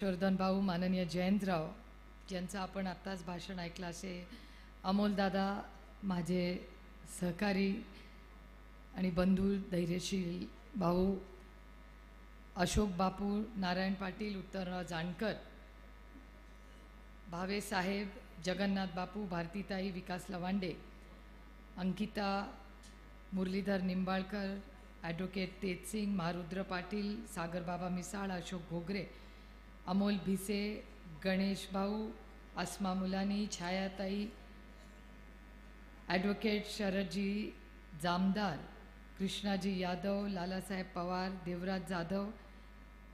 हर्षवर्धन भाऊ, माननीय जयंतराव यांचं आपण आत्ताच भाषण ऐकलं असे अमोलदादा, माझे सहकारी आणि बंधू धैर्यशील भाऊ अशोक बापू, नारायण पाटील, उत्तमराव जानकर, भावे साहेब, जगन्नाथ बापू, भारतीताई, विकास लवांडे, अंकिता, मुरलीधर निंबाळकर, ॲडव्होकेट तेजसिंग, महारुद्र पाटील, सागरबाबा मिसाळ, अशोक घोगरे, अमोल भिसे, गणेश भाऊ, अस्मा मुलानी, छायाताई, ॲडव्होकेट शरदजी जामदार, कृष्णाजी यादव, लालासाहेब पवार, देवराज जाधव,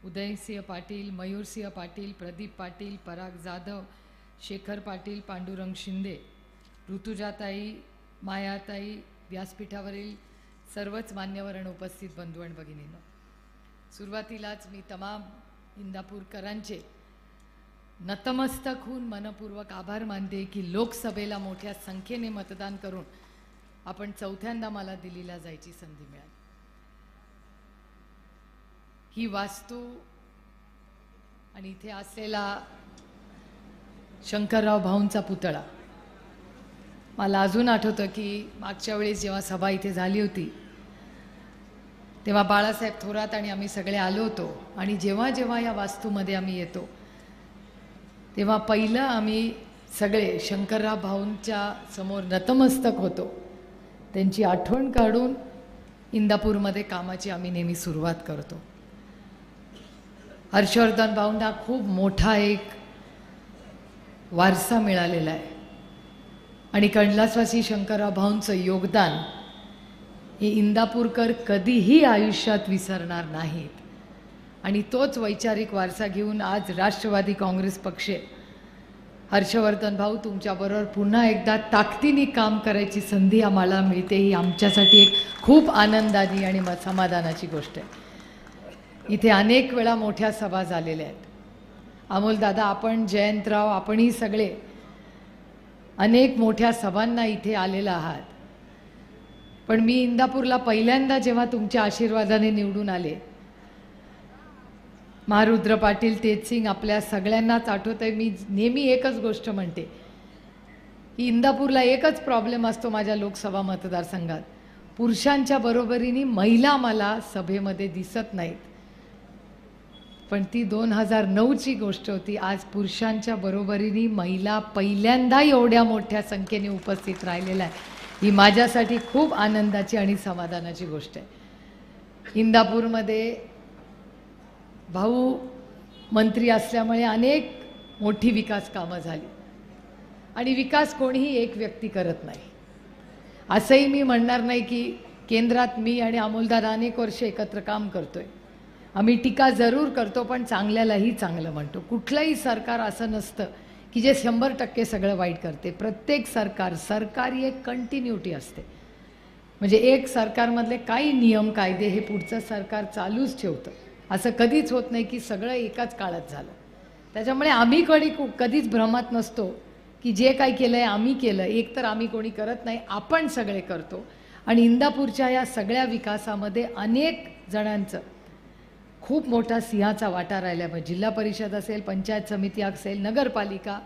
उदयसिंह पाटील, मयूरसिंह पाटील, प्रदीप पाटील, पराग जाधव, शेखर पाटील, पांडुरंग शिंदे, ऋतुजाताई, मायाताई, व्यासपीठावरील सर्वच मान्यवर आणि उपस्थित बंधू आणि भगिनींनो, सुरुवातीलाच मी तमाम इंदापूरकरांचे नतमस्तक होऊन मनपूर्वक आभार मानते की लोकसभेला मोठ्या संख्येने मतदान करून आपण चौथ्यांदा मला दिल्लीला जायची संधी मिळाली. ही वास्तू आणि इथे असलेला शंकरराव भाऊंचा पुतळा मला अजून आठवतं की मागच्या वेळेस जेव्हा सभा इथे झाली होती तेव्हा बाळासाहेब थोरात आणि आम्ही सगळे आलो होतो आणि जेव्हा जेव्हा या वास्तूमध्ये आम्ही येतो तेव्हा पहिलं आम्ही सगळे शंकरराव भाऊंच्या समोर नतमस्तक होतो. त्यांची आठवण काढून इंदापूरमध्ये कामाची आम्ही नेहमी सुरुवात करतो. हर्षवर्धन भाऊंना खूप मोठा एक वारसा मिळालेला आहे आणि कैलासवासी शंकरराव भाऊंचं योगदान हे इंदापूरकर कधीही आयुष्यात विसरणार नाहीत आणि तोच वैचारिक वारसा घेऊन आज राष्ट्रवादी काँग्रेस पक्ष हर्षवर्धन भाऊ तुमच्याबरोबर पुन्हा एकदा ताकदीने काम करायची संधी आम्हाला मिळते. ही आमच्यासाठी एक खूप आनंदाची आणि समाधानाची गोष्ट आहे. इथे अनेक वेळा मोठ्या सभा झालेल्या आहेत. अमोलदादा, आपण, जयंतराव, आपणही सगळे अनेक मोठ्या सभांना इथे आलेला आहात. पण मी इंदापूरला पहिल्यांदा जेव्हा तुमच्या आशीर्वादाने निवडून आले, महारुद्र पाटील, तेजसिंग, आपल्या सगळ्यांनाच आठवतंय, मी नेहमी एकच गोष्ट म्हणते की इंदापूरला एकच प्रॉब्लेम असतो माझ्या लोकसभा मतदारसंघात, पुरुषांच्या बरोबरीने महिला मला सभेमध्ये दिसत नाहीत. पण ती 2009ची गोष्ट होती. आज पुरुषांच्या बरोबरीने महिला पहिल्यांदा एवढ्या मोठ्या संख्येने उपस्थित राहिलेल्या आहे. ही माझ्यासाठी खूप आनंदाची आणि समाधानाची गोष्ट आहे. इंदापूरमध्ये भाऊ मंत्री असल्यामुळे अनेक मोठी विकास कामं झाली आणि विकास कोणीही एक व्यक्ती करत नाही. असंही मी म्हणणार नाही की केंद्रात मी आणि अमोलदादा अनेक वर्ष एकत्र काम करतोय. आम्ही टीका जरूर करतो पण चांगल्यालाही चांगलं म्हणतो. कुठलंही सरकार असं नसतं की जे 100% सगळं वाईट करते. प्रत्येक सरकारी एक कंटिन्युटी असते. म्हणजे एक सरकारमधले काही नियम कायदे हे पुढचं सरकार चालूच ठेवतं. असं कधीच होत नाही की सगळं एकाच काळात झालं. त्याच्यामुळे आम्ही कधीच भ्रमात नसतो की जे काही केलं आहे आम्ही केलं. एक तर आम्ही कोणी करत नाही, आपण सगळे करतो. आणि इंदापूरच्या या सगळ्या विकासामध्ये अनेक जणांचं खूप मोठा सिंहाचा वाटा राहिला. मग जिल्हा परिषद असेल, पंचायत समिती असेल, नगरपालिका,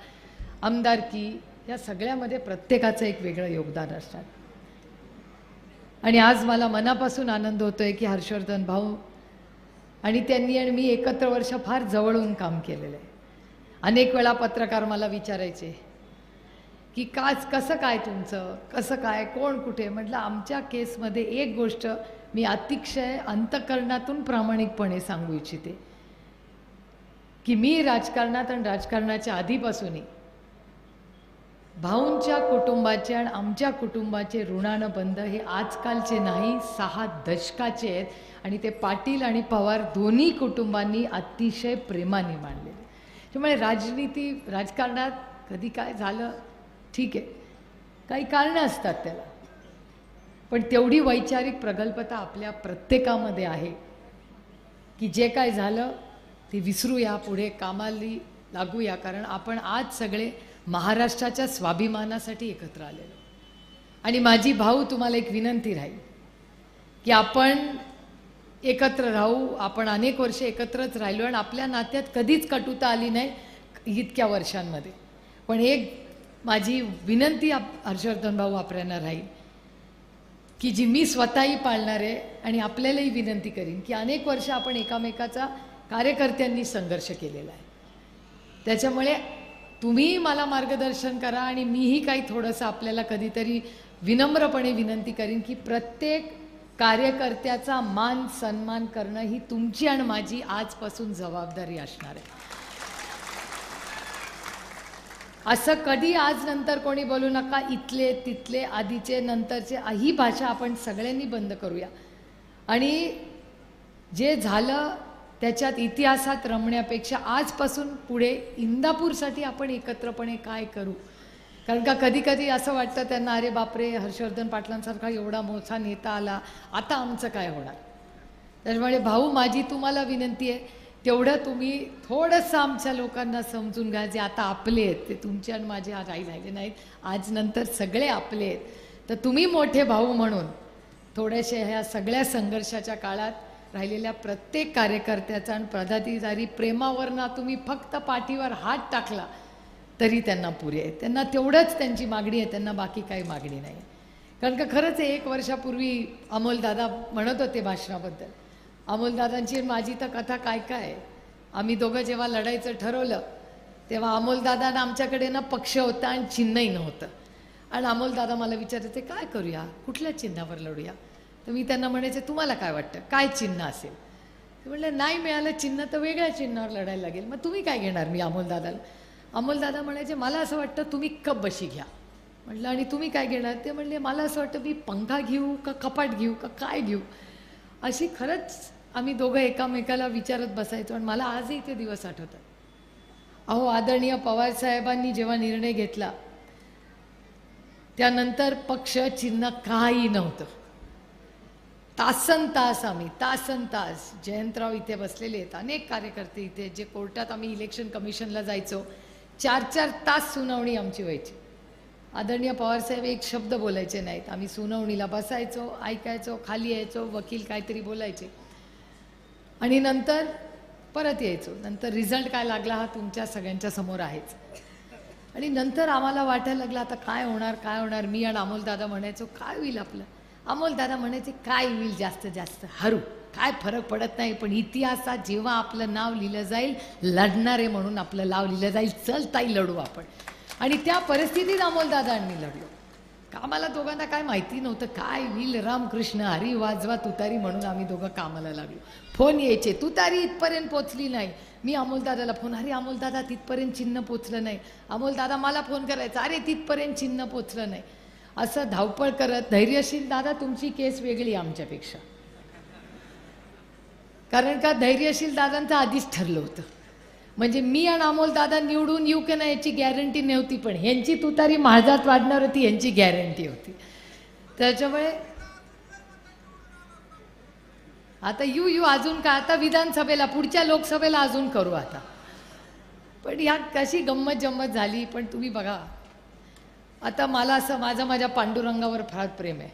आमदारकी, या सगळ्यामध्ये प्रत्येकाचं एक वेगळं योगदान असतात. आणि आज मला मनापासून आनंद होतोय की हर्षवर्धन भाऊ आणि त्यांनी आणि मी एकत्र वर्ष फार जवळून काम केलेलं आहे. अनेक वेळा पत्रकार मला विचारायचे की कसं काय तुमचं, कसं काय, कोण कुठे. म्हटलं आमच्या केसमध्ये एक गोष्ट मी अतिशय अंतःकरणातून प्रामाणिकपणे सांगू इच्छिते की मी राजकारणात आणि राजकारणाच्या आधीपासूनही भाऊंच्या कुटुंबाचे आणि आमच्या कुटुंबाचे ऋणानं बंध हे आजकालचे नाही, 6 दशकाचे आहेत. आणि ते पाटील आणि पवार दोन्ही कुटुंबांनी अतिशय प्रेमाने मांडले. त्यामुळे राजकारणात कधी काय झालं ठीक आहे, काही कारणं असतात त्याला, पण तेवढी वैचारिक प्रगल्भता आपल्या प्रत्येकामध्ये आहे की जे काय झालं ते विसरूया, पुढे कामाला लागूया. कारण आपण आज सगळे महाराष्ट्राच्या स्वाभिमानासाठी एकत्र आलेलो. आणि माझी भाऊ तुम्हाला एक विनंती राहील की आपण एकत्र राहू, आपण अनेक वर्ष एकत्रच राहिलो आणि आपल्या नात्यात कधीच कटुता आली नाही इतक्या वर्षांमध्ये. पण एक माझी विनंती हर्षवर्धन भाऊ आपल्याला राहील की जी मी स्वतःही पाळणार आहे आणि आपल्यालाही विनंती करीन की अनेक वर्ष आपण एकामेकाचा कार्यकर्त्यांनी संघर्ष केलेला आहे. त्याच्यामुळे तुम्ही मला मार्गदर्शन करा आणि मीही काही थोडंसं आपल्याला कधीतरी विनम्रपणे विनंती करीन की प्रत्येक कार्यकर्त्याचा मान सन्मान करणं ही तुमची आणि माझी आजपासून जबाबदारी असणार आहे. असं कधी आज नंतर कोणी बोलू नका, इथले तिथले आधीचे नंतरचे ही भाषा आपण सगळ्यांनी बंद करूया. आणि जे झालं त्याच्यात इतिहासात रमण्यापेक्षा आजपासून पुढे इंदापूरसाठी आपण एकत्रपणे काय करू. कारण का कधी कधी असं वाटतं त्यांना, अरे बापरे हर्षवर्धन पाटलांसारखा एवढा मोठा नेता आला, आता आमचं काय होणार. त्याच्यामुळे भाऊ माझी तुम्हाला विनंती आहे, तेवढं तुम्ही थोडंसं आमच्या लोकांना समजून घ्या. जे आता आपले आहेत ते तुमचे आणि माझे आज राहिले नाहीत, आज नंतर सगळे आपले आहेत. तर तुम्ही मोठे भाऊ म्हणून थोडेसे ह्या सगळ्या संघर्षाच्या काळात राहिलेल्या प्रत्येक कार्यकर्त्याचा आणि पदाधिकारी प्रेमावरनं तुम्ही फक्त पाठीवर हात टाकला तरी त्यांना पुरे आहे. त्यांना तेवढंच त्यांची मागणी आहे, त्यांना बाकी काही मागणी नाही. कारण का खरंच 1 वर्षापूर्वी अमोलदादा म्हणत होते भाषणाबद्दल. अमोलदादांची माझी तर कथा काय काय. आम्ही दोघं जेव्हा लढायचं ठरवलं तेव्हा अमोलदादांना आमच्याकडे ना पक्ष होता आणि चिन्हही नव्हतं. आणि अमोलदादा मला विचारायचे काय करूया, कुठल्या चिन्हावर लढूया. तर मी त्यांना म्हणायचे तुम्हाला काय वाटतं काय चिन्ह असेल. ते म्हणले नाही मिळालं चिन्ह तर वेगळ्या चिन्हावर लढायला लागेल. मग तुम्ही काय घेणार. मी अमोलदादाला, अमोलदादा म्हणायचे मला असं वाटतं तुम्ही कप बशी घ्या. म्हटलं आणि तुम्ही काय घेणार. ते म्हणले मला असं वाटतं मी पंखा घेऊ का कपाट घेऊ का काय घेऊ. अशी खरंच आम्ही दोघं एकामेकाला विचारत बसायचो. आणि मला आजही ते दिवस आठवतात. अहो आदरणीय पवारसाहेबांनी जेव्हा निर्णय घेतला त्यानंतर पक्ष चिन्ह काही नव्हतं. तासनतास आम्ही तासनतास, जयंतराव इथे बसलेले आहेत, अनेक कार्यकर्ते इथे, जे कोर्टात आम्ही इलेक्शन कमिशनला जायचो 4-4 तास सुनावणी आमची व्हायची. आदरणीय पवारसाहेब एक शब्द बोलायचे नाहीत. आम्ही सुनावणीला बसायचो, ऐकायचो, खाली यायचो, वकील काहीतरी बोलायचे आणि नंतर परत यायचो. नंतर रिझल्ट काय लागला हा तुमच्या सगळ्यांच्या समोर आहेच. आणि नंतर आम्हाला वाटायला लागलं आता काय होणार काय होणार. मी आणि अमोलदादा म्हणायचो काय होईल आपलं. अमोलदादा म्हणायचे काय होईल जास्त जास्त हरू, काय फरक पडत नाही, पण इतिहासात जेव्हा आपलं नाव लिहिलं जाईल लढणारे म्हणून आपलं नाव लिहिलं जाईल, चल ताई लढू आपण. आणि त्या परिस्थितीत अमोलदादा आणि मी लढलो. आम्हाला दोघांना काय माहिती नव्हतं काय होईल. रामकृष्ण हरी वाजवा तुतारी म्हणून आम्ही दोघं कामाला लागलो. फोन यायचे, तुतारी इथपर्यंत पोचली नाही. मी अमोलदादाला फोन, अरे अमोलदादा तिथपर्यंत चिन्ह पोचलं नाही. अमोलदादा मला फोन करायचा, अरे तिथपर्यंत चिन्ह पोचलं नाही. असं धावपळ करत, धैर्यशील दादा तुमची केस वेगळी आमच्यापेक्षा. कारण का धैर्यशील दादांचं आधीच ठरलं होतं. म्हणजे मी आणि अमोलदादा निवडून येऊ की नाही याची गॅरंटी नव्हती, पण ह्यांची तुतारी महाजात वाढणार होती यांची गॅरंटी होती. त्याच्यामुळे आता येऊ अजून काय, आता विधानसभेला पुढच्या लोकसभेला अजून करू आता. पण ह्या कशी गंमत जम्मत झाली. पण तुम्ही बघा आता मला असं माझ्या पांडुरंगावर फार प्रेम आहे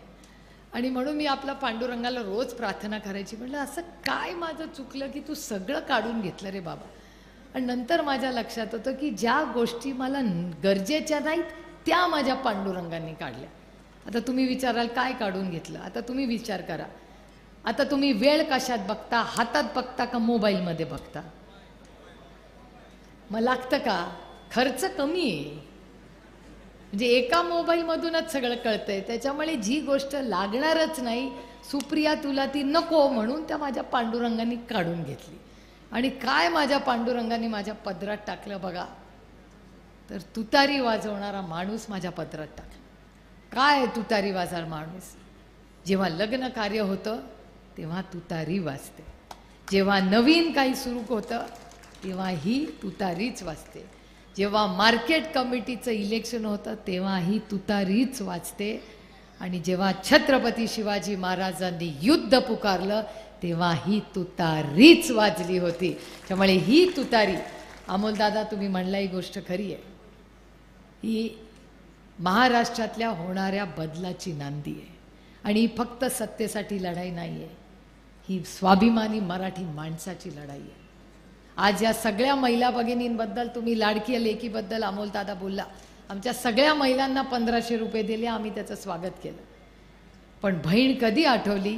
आणि म्हणून मी आपल्या पांडुरंगाला रोज प्रार्थना करायची. म्हटलं असं काय माझं चुकलं की तू सगळं काढून घेतलं रे बाबा. आणि नंतर माझ्या लक्षात होतं की ज्या गोष्टी मला गरजेच्या नाहीत त्या माझ्या पांडुरंगांनी काढल्या. आता तुम्ही विचाराल काय काढून घेतलं. आता तुम्ही विचार करा, आता तुम्ही वेळ कशात बघता, हातात बघता का मोबाईलमध्ये बघता. मग लागतं का, खर्च कमी आहे. म्हणजे एका मोबाईलमधूनच सगळं कळतंय. त्याच्यामुळे जी गोष्ट लागणारच नाही, सुप्रिया तुला ती नको म्हणून त्या माझ्या पांडुरंगांनी काढून घेतली. आणि काय माझ्या पांडुरंगाने माझ्या पदरात टाकलं बघा, तर तुतारी वाजवणारा माणूस माझ्या पदरात टाकला. काय तुतारी वाजवणारा माणूस. जेव्हा लग्न कार्य होतं तेव्हा तुतारी वाजते, जेव्हा नवीन काही सुरू होतं तेव्हा ही तुतारीच वाजते, जेव्हा मार्केट कमिटीचं इलेक्शन होतं तेव्हा ही तुतारीच वाजते, आणि जेव्हा छत्रपती शिवाजी महाराजांनी युद्ध पुकारलं तेव्हा ही तुतारीच वाजली होती. त्यामुळे ही तुतारी, अमोलदादा तुम्ही म्हणला ही गोष्ट खरी आहे, ही महाराष्ट्रातल्या होणाऱ्या बदलाची नांदी आहे. आणि फक्त सत्तेसाठी लढाई नाही आहे, ही स्वाभिमानी मराठी माणसाची लढाई आहे. आज या सगळ्या महिला भगिनींबद्दल, तुम्ही लाडकी लेकीबद्दल अमोल दादा बोलला, आमच्या सगळ्या महिलांना 1500 रुपये दिले, आम्ही त्याचं स्वागत केलं. पण बहीण कधी आठवली?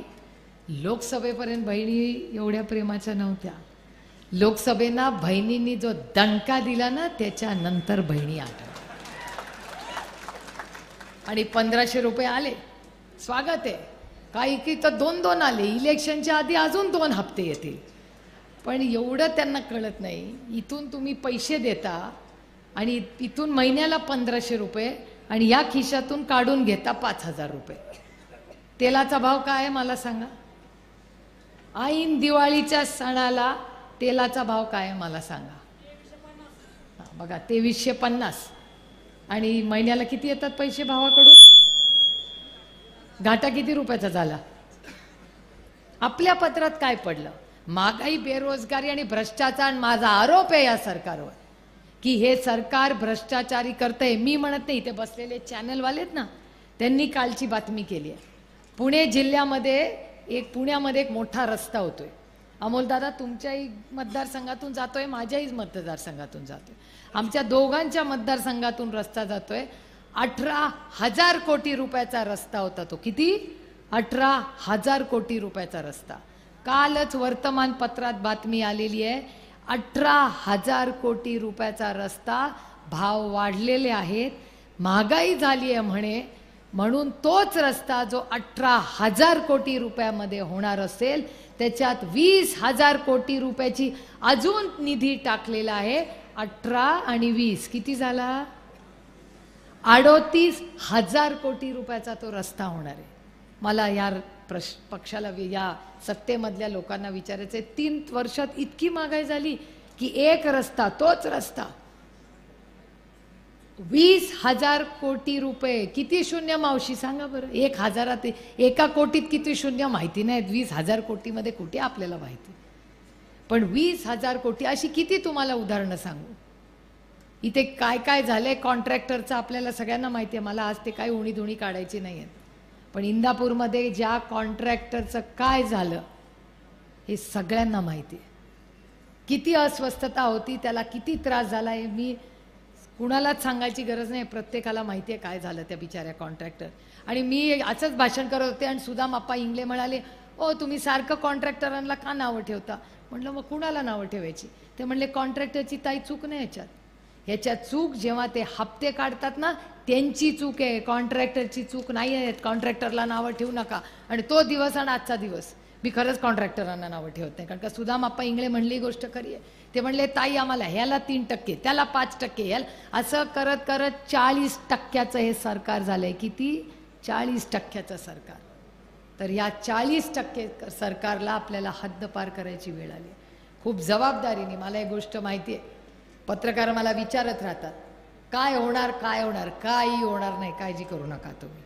लोकसभेपर्यंत बहिणी एवढ्या प्रेमाच्या नव्हत्या. लोकसभेना बहिणींनी जो दणका दिला ना, त्याच्यानंतर बहिणी आठवल्या आणि 1500 रुपये आले, स्वागत आहे. काही की तर 2-2 आले, इलेक्शनच्या आधी अजून 2 हप्ते येतील. पण एवढं त्यांना कळत नाही, इथून तुम्ही पैसे देता आणि इथून महिन्याला 1500 रुपये आणि या खिशातून काढून घेता 5000 रुपये. तेलाचा भाव काय आहे मला सांगा? ऐन दिवाळीच्या सणाला तेलाचा भाव काय आहे मला सांगा? बघा, 2350. आणि महिन्याला किती येतात पैसे भावाकडून? घाटा किती रुपयाचा झाला? आपल्या पत्रात काय पडलं? महागाई, बेरोजगारी आणि भ्रष्टाचार. माझा आरोप आहे या सरकारवर की हे सरकार भ्रष्टाचारी करतंय. मी म्हणत नाही, ते बसलेले चॅनलवालेत ना, त्यांनी कालची बातमी केली आहे. पुणे जिल्ह्यामध्ये पुण्यामध्ये एक मोठा रस्ता होतोय. अमोलदादा तुमच्याही मतदारसंघातून जातोय, माझ्याही मतदारसंघातून जातोय, आमच्या दोघांच्या मतदारसंघातून रस्ता जातोय. 18,000 कोटी रुपयाचा रस्ता होता तो. किती? 18,000 कोटी रुपयाचा रस्ता. कालच वर्तमानपत्रात बातमी आलेली आहे, 18,000 कोटी रुपयाचा रस्ता. भाव वाढलेले आहेत, महागाई झाली आहे म्हणे, म्हणून तोच रस्ता जो 18,000 कोटी रुपयामध्ये होणार असेल, त्याच्यात 20,000 कोटी रुपयाची अजून निधी टाकलेला आहे. 18 आणि 20 किती झाला? 38,000 कोटी रुपयाचा तो रस्ता होणार आहे. मला या पक्षाला, या सत्तेमधल्या लोकांना विचारायचं आहे, 3 वर्षात इतकी महागाई झाली की एक रस्ता, तोच रस्ता 20,000 कोटी रुपये. किती शून्य मावशी सांगा बरं? 1,000 एका कोटीत किती शून्य माहिती नाहीत, 20,000 कोटीमध्ये कुठे आपल्याला माहिती. पण 20,000 कोटी, अशी किती तुम्हाला उदाहरणं सांगू? इथे काय काय झालंय कॉन्ट्रॅक्टरचं आपल्याला सगळ्यांना माहिती आहे. मला आज ते काही उणीधुणी काढायची नाही आहेत. पण इंदापूरमध्ये ज्या कॉन्ट्रॅक्टरचं काय झालं हे सगळ्यांना माहिती आहे. किती अस्वस्थता होती, त्याला किती त्रास झाला आहे मी कुणालाच सांगायची गरज नाही, प्रत्येकाला माहिती आहे काय झालं त्या बिचाऱ्या कॉन्ट्रॅक्टर. आणि मी असंच भाषण करत होते आणि सुदाम आप्पा इंगले म्हणाले, ओ तुम्ही सारखं कॉन्ट्रॅक्टरांना का नावं ठेवता? म्हटलं मग कुणाला नावं ठेवायची? ते म्हणले कॉन्ट्रॅक्टरची ताई चूक नाही ह्याच्यात चूक जेव्हा ते हप्ते काढतात ना, त्यांची चूक आहे, कॉन्ट्रॅक्टरची चूक नाही आहे. कॉन्ट्रॅक्टरला नावं ठेवू नका. आणि तो दिवस आणि आजचा दिवस मी खरंच कॉन्ट्रॅक्टरांना नावं ठेवत नाही, कारण का सुदाम आप्पा इंगळे म्हणली गोष्ट खरी आहे. ते म्हणले ताई आम्हाला ह्याला 3%, त्याला 5%, ह्याला असं करत करत 40% हे सरकार झालंय. किती? 40% सरकार. तर या 40% सरकारला आपल्याला हद्दपार करायची वेळ आली. खूप जबाबदारीने. मला एक गोष्ट माहिती आहे, पत्रकार मला विचारत राहतात काय होणार काय होणार. काही होणार नाही, काळजी करू नका तुम्ही.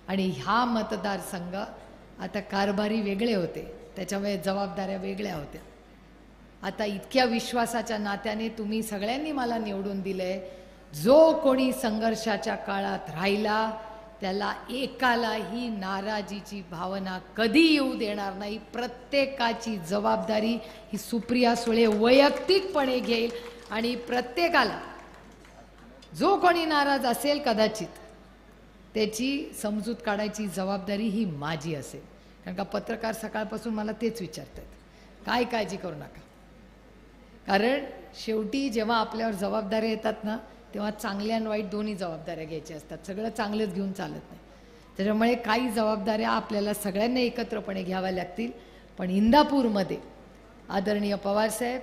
आणि हा मतदारसंघ आता कारभारी वेगळे होते, त्याच्यामुळे जबाबदाऱ्या वेगळ्या होत्या. आता इतक्या विश्वासाच्या नात्याने तुम्ही सगळ्यांनी मला निवडून दिलंय. जो कोणी संघर्षाच्या काळात राहिला त्याला एकालाही नाराजीची भावना कधी येऊ देणार नाही. प्रत्येकाची जबाबदारी ही सुप्रिया सुळे वैयक्तिकपणे घेईल आणि प्रत्येकाला जो कोणी नाराज असेल कदाचित त्याची समजूत काढायची जबाबदारी ही माझी असेल. कारण का पत्रकार सकाळपासून मला तेच विचारतात, काय काळजी करू नका. कारण शेवटी जेव्हा आपल्यावर जबाबदाऱ्या येतात ना, तेव्हा चांगल्या आणि वाईट दोन्ही जबाबदाऱ्या घ्यायच्या असतात. सगळं चांगलंच घेऊन चालत नाही. त्याच्यामुळे काही जबाबदाऱ्या आपल्याला सगळ्यांना एकत्रपणे घ्याव्या लागतील. पण इंदापूरमध्ये आदरणीय पवारसाहेब,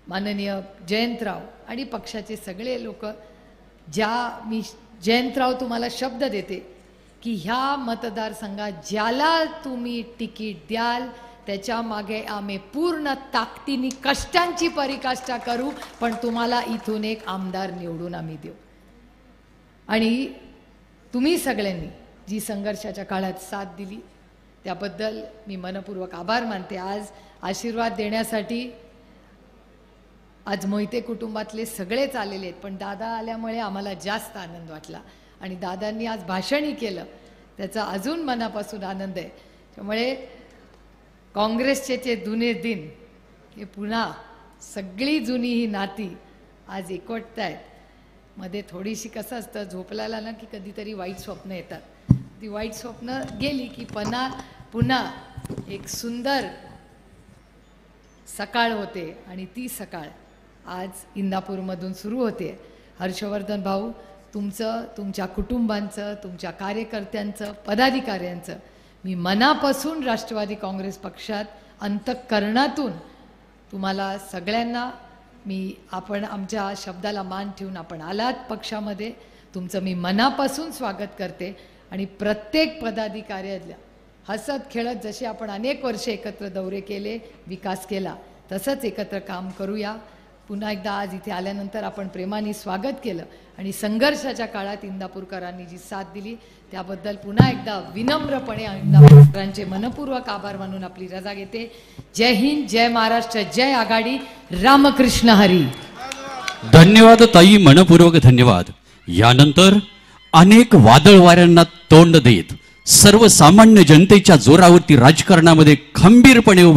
माननीय जयंतराव आणि पक्षाचे सगळे लोक, मी जयंतराव तुम्हाला शब्द देते की ह्या मतदारसंघात ज्याला तुम्ही तिकीट द्याल त्याच्या मागे आम्ही पूर्ण ताकदीने कष्टांची पराकाष्ठा करू, पण तुम्हाला इथून एक आमदार निवडून आम्ही देऊ. आणि तुम्ही सगळ्यांनी जी संघर्षाच्या काळात साथ दिली त्याबद्दल मी मनपूर्वक आभार मानते. आज आशीर्वाद देण्यासाठी आज मोहिते कुटुंबातले सगळेच आलेले आहेत, पण दादा आल्यामुळे आम्हाला जास्त आनंद वाटला. आणि दादांनी आज भाषणही केलं, त्याचा अजून मनापासून आनंद आहे. त्यामुळे काँग्रेसचे जे जुने दिन हे पुन्हा सगळी जुनी ही नाती आज एकवटतायत। मध्ये थोडीशी कसं असतं, झोपल्याला ना की कधीतरी वाईट स्वप्न येतात, ती वाईट स्वप्न गेली की पुन्हा एक सुंदर सकाळ होते आणि ती सकाळ आज इंदापूरमधून सुरू होते। हर्षवर्धन भाऊ, तुमचं, तुमच्या कुटुंबांचं, तुमच्या कार्यकर्त्यांचं, पदाधिकाऱ्यांचं मी मनापासून राष्ट्रवादी काँग्रेस पक्षात अंतःकरणातून तुम्हाला सगळ्यांना आपण आमच्या शब्दाला मान ठेवून आपण आलात पक्षामध्ये, तुमचं मी मनापासून स्वागत करते। आणि प्रत्येक पदाधिकाऱ्याला हसत खेळत जसे आपण अनेक वर्षे एकत्र दौरे केले, विकास केला, तसंच एकत्र काम करूया। पुन्हा एकदा आज इथे आल्यानंतर आपण प्रेमाने स्वागत केलं आणि संघर्षाच्या काळात इंदापूरकरांनी जी साथ दिली त्याबद्दल पुन्हा एकदा विनम्रपणे इंदापूरकरांचे मनपूर्वक आभार मानून आपली रजा घेते। जय हिंद, जय महाराष्ट्र, जय आघाडी, रामकृष्ण हरी। धन्यवाद ताई, मनपूर्वक धन्यवाद। यानंतर अनेक वादळ वाऱ्यांना तोंड देत सर्वसामान्य जनतेच्या जोरावरती राजकारणामध्ये खंबीरपणे उभा